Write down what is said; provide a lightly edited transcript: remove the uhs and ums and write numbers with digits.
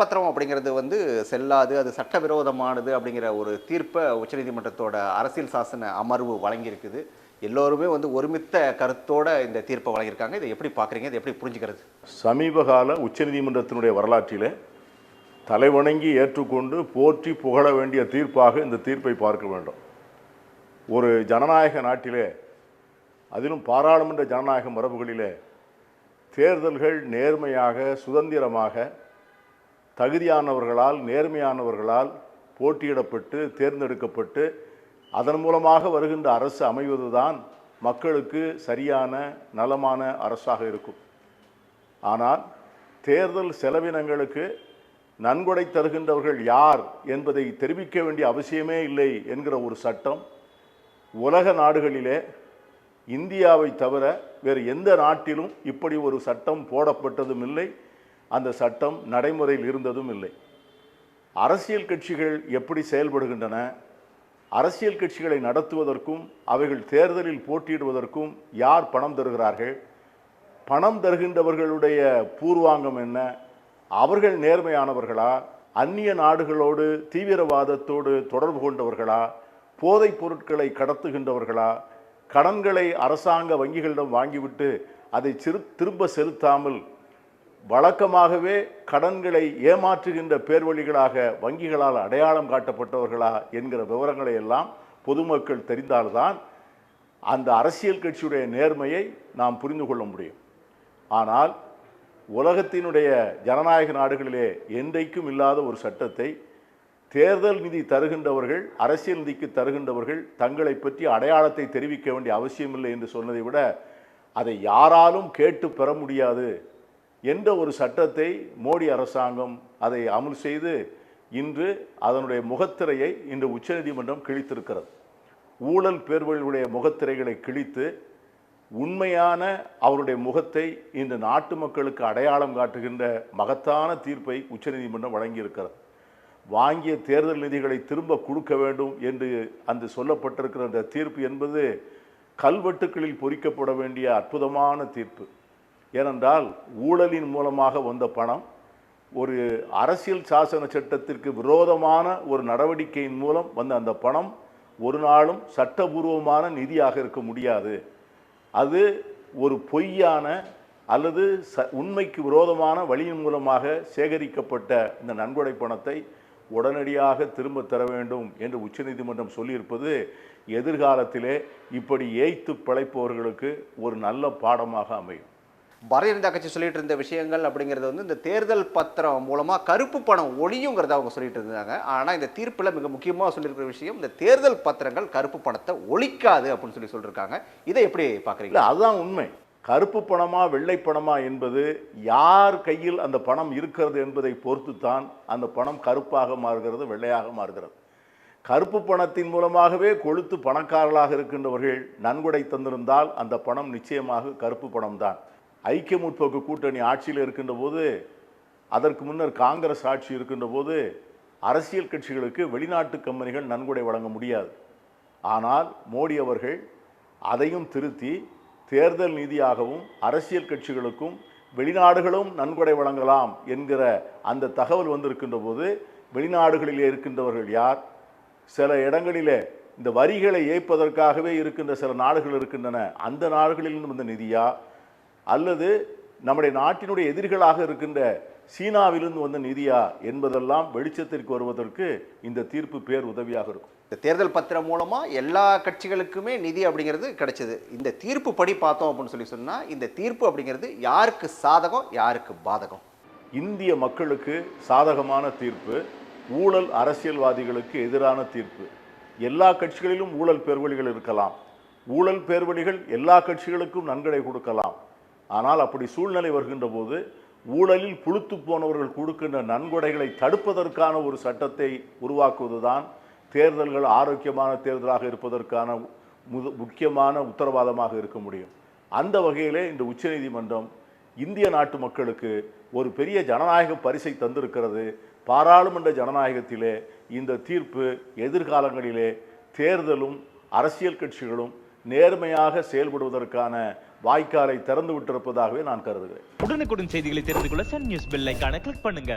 பத்திரம் அப்படிங்கிறது வந்து செல்லாது, அது சட்டவிரோதமானது அப்படிங்கிற ஒரு தீர்ப்பை உச்சநீதிமன்றத்தோட அரசியல் சாசன அமர்வு வழங்கியிருக்குது. எல்லோருமே வந்து ஒருமித்த கருத்தோட இந்த தீர்ப்பை வழங்கியிருக்காங்க. இதை எப்படி பார்க்குறீங்க? இதை எப்படி புரிஞ்சுக்கிறது? சமீபகால உச்சநீதிமன்றத்தினுடைய வரலாற்றிலே தலைவணங்கி ஏற்றுக்கொண்டு போற்றி புகழ வேண்டிய தீர்ப்பாக இந்த தீர்ப்பை பார்க்க வேண்டும். ஒரு ஜனநாயக நாட்டிலே, அதிலும் பாராளுமன்ற ஜனநாயக மரபுகளிலே, தேர்தல்கள் நேர்மையாக சுதந்திரமாக தகுதியானவர்களால் நேர்மையானவர்களால் போட்டியிடப்பட்டு தேர்ந்தெடுக்கப்பட்டு அதன் மூலமாக வருகின்ற அரசு அமைவதுதான் மக்களுக்கு சரியான நலமான அரசாக இருக்கும். ஆனால் தேர்தல் செலவினங்களுக்கு நன்கொடை தருகின்றவர்கள் யார் என்பதை தெரிவிக்க வேண்டிய அவசியமே இல்லை என்கிற ஒரு சட்டம் உலக நாடுகளிலே இந்தியாவை தவிர வேறு எந்த நாட்டிலும் இப்படி ஒரு சட்டம் போடப்பட்டதும் இல்லை. அந்த சட்டம் நடைமுறையில் இருந்ததும் இல்லை. அரசியல் கட்சிகள் எப்படி செயல்படுகின்றன, அரசியல் கட்சிகளை நடத்துவதற்கும் அவைகள் தேர்தலில் போட்டியிடுவதற்கும் யார் பணம் தருகிறார்கள், பணம் தருகின்றவர்களுடைய பூர்வாங்கம் என்ன, அவர்கள் நேர்மையானவர்களா, அந்நிய நாடுகளோடு தீவிரவாதத்தோடு தொடர்பு கொண்டவர்களா, போதைப் பொருட்களை கடத்துகின்றவர்களா, கடன்களை அரசாங்க வங்கிகளிடம் வாங்கிவிட்டு அதை திரும்ப செலுத்தாமல் வழக்கமாகவே கடன்களை ஏமாற்றுகின்ற பேர்வழிகளாக வங்கிகளால் அடையாளம் காட்டப்பட்டவர்களா என்கிற விவரங்களை எல்லாம் பொதுமக்கள் தெரிந்தால்தான் அந்த அரசியல் கட்சியுடைய நேர்மையை நாம் புரிந்து கொள்ள முடியும். ஆனால் உலகத்தினுடைய ஜனநாயக நாடுகளிலே என்றைக்கும் இல்லாத ஒரு சட்டத்தை தேர்தல் நிதி தருகின்றவர்கள், அரசியல் நிதிக்கு தருகின்றவர்கள் தங்களை பற்றி அடையாளத்தை தெரிவிக்க வேண்டிய அவசியமில்லை என்று சொன்னதை விட அதை யாராலும் கேட்டு பெற முடியாது என்ற ஒரு சட்டத்தை மோடி அரசாங்கம் அதை அமல் செய்து இன்று அதனுடைய முகத்திரையை இன்று உச்சநீதிமன்றம் கிழித்திருக்கிறது. ஊழல் பேர்வழியுடைய முகத்திரைகளை கிழித்து உண்மையான அவருடைய முகத்தை இந்த நாட்டு மக்களுக்கு அடையாளம் காட்டுகின்ற மகத்தான தீர்ப்பை உச்சநீதிமன்றம் வழங்கியிருக்கிறது. வாங்கிய தேர்தல் நிதிகளை திரும்ப கொடுக்க வேண்டும் என்று அந்த சொல்லப்பட்டிருக்கிற அந்த தீர்ப்பு என்பது கல்வெட்டுக்களில் பொறிக்கப்பட வேண்டிய அற்புதமான தீர்ப்பு. ஏனென்றால் ஊழலின் மூலமாக வந்த பணம் ஒரு அரசியல் சாசன சட்டத்திற்கு விரோதமான ஒரு நடவடிக்கையின் மூலம் வந்த அந்த பணம் ஒரு நாளும் சட்டபூர்வமான நிதியாக இருக்க முடியாது. அது ஒரு பொய்யான அல்லது உண்மைக்கு விரோதமான வழியின் மூலமாக சேகரிக்கப்பட்ட இந்த நன்கொடை பணத்தை உடனடியாக திரும்ப தர வேண்டும் என்று உச்சநீதிமன்றம் சொல்லியிருப்பது எதிர்காலத்திலே இப்படி ஏய்த்து பிழைப்பவர்களுக்கு ஒரு நல்ல பாடமாக அமையும். பாரதிய ஜனதா கட்சி சொல்லிட்டு இருந்த விஷயங்கள் அப்படிங்கிறது வந்து இந்த தேர்தல் பத்திரம் மூலமாக கருப்பு பணம் ஒழியுங்கிறத அவங்க சொல்லிட்டு இருந்தாங்க. ஆனால் இந்த தீர்ப்பில் மிக முக்கியமாக சொல்லியிருக்கிற விஷயம், இந்த தேர்தல் பத்திரங்கள் கருப்பு பணத்தை ஒழிக்காது அப்படின்னு சொல்லியிருக்காங்க. இதை எப்படி பார்க்குறீங்க? அதுதான் உண்மை. கருப்பு பணமா வெள்ளை பணமா என்பது யார் கையில் அந்த பணம் இருக்கிறது என்பதை பொறுத்து தான் அந்த பணம் கருப்பாக மாறுகிறது, வெள்ளையாக மாறுகிறது. கருப்பு பணத்தின் மூலமாகவே கொழுத்து பணக்காரர்களாக இருக்கின்றவர்கள் நன்கொடை தந்திருந்தால் அந்த பணம் நிச்சயமாக கருப்பு பணம் தான். ஐக்கிய முற்போக்கு கூட்டணி ஆட்சியில் இருக்கின்ற போது, அதற்கு முன்னர் காங்கிரஸ் ஆட்சி இருக்கின்ற போது அரசியல் கட்சிகளுக்கு வெளிநாட்டு கம்பெனிகள் நன்கொடை வழங்க முடியாது. ஆனால் மோடி அவர்கள் அதையும் திருத்தி தேர்தல் நிதியாகவும் அரசியல் கட்சிகளுக்கும் வெளிநாடுகளும் நன்கொடை வழங்கலாம் என்கிற அந்த தகவல் வந்திருக்கின்ற போது வெளிநாடுகளிலே இருக்கின்றவர்கள் யார், சில இடங்களிலே இந்த வரிகளை ஏற்பதற்காகவே இருக்கின்ற சில நாடுகள் இருக்கின்றன, அந்த நாடுகளில் வந்த நிதியா அல்லது நம்முடைய நாட்டினுடைய எதிரிகளாக இருக்கின்ற சீனாவிலிருந்து வந்த நிதியா என்பதெல்லாம் வெளிச்சத்திற்கு வருவதற்கு இந்த தீர்ப்பு பேர் உதவியாக இருக்கும். இந்த தேர்தல் பத்திரம் மூலமாக எல்லா கட்சிகளுக்குமே நிதி அப்படிங்கிறது கிடைச்சது. இந்த தீர்ப்பு படி பார்த்தோம் அப்படின்னு சொன்னால் இந்த தீர்ப்பு அப்படிங்கிறது யாருக்கு சாதகம் யாருக்கு பாதகம்? இந்திய மக்களுக்கு சாதகமான தீர்ப்பு, ஊழல் அரசியல்வாதிகளுக்கு எதிரான தீர்ப்பு. எல்லா கட்சிகளிலும் ஊழல் பேர்வழிகள் இருக்கலாம், ஊழல் பேர்வழிகள் எல்லா கட்சிகளுக்கும் நன்கொடை கொடுக்கலாம். ஆனால் அப்படி சூழ்நிலை வருகின்ற போது ஊழலில் புழுத்து போனவர்கள் கொடுக்கின்ற நன்கொடைகளை தடுப்பதற்கான ஒரு சட்டத்தை உருவாக்குவதுதான் தேர்தல்கள் ஆரோக்கியமான தேர்தலாக இருப்பதற்கான முக்கியமான உத்தரவாதமாக இருக்க முடியும். அந்த வகையிலே இந்த உச்சநீதிமன்றம் இந்திய நாட்டு மக்களுக்கு ஒரு பெரிய ஜனநாயக பரிசை தந்திருக்கிறது. பாராளுமன்ற ஜனநாயகத்திலே இந்த தீர்ப்பு எதிர்காலங்களிலே தேர்தலும் அரசியல் கட்சிகளும் நேர்மையாக செயல்படுவதற்கான வாய்க்காலை திறந்து விட்டிருப்பதாகவே நான் கருதுகிறேன். உடனுக்குடன் செய்திகளை தெரிந்து கொள்ள சன் நியூஸ் பெல் ஐகானை கிளிக் பண்ணுங்க.